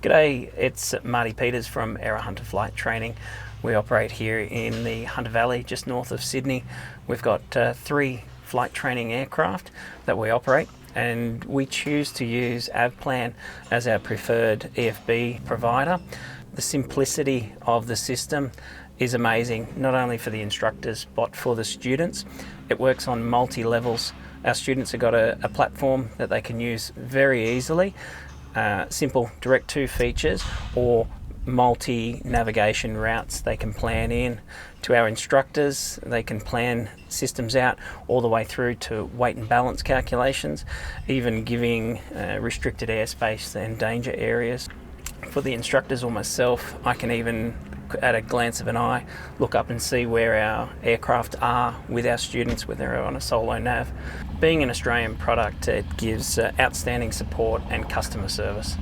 G'day, it's Marty Peters from Aerohunter Flight Training. We operate here in the Hunter Valley, just north of Sydney. We've got 3 flight training aircraft that we operate, and we choose to use Avplan as our preferred EFB provider. The simplicity of the system is amazing, not only for the instructors but for the students. It works on multi-levels. Our students have got a platform that they can use very easily. Simple direct to features or multi-navigation routes they can plan in. To our instructors, they can plan systems out all the way through to weight and balance calculations, even giving restricted airspace and danger areas. For the instructors or myself, I can even, at a glance of an eye, look up and see where our aircraft are with our students, whether they're on a solo nav. Being an Australian product, it gives outstanding support and customer service.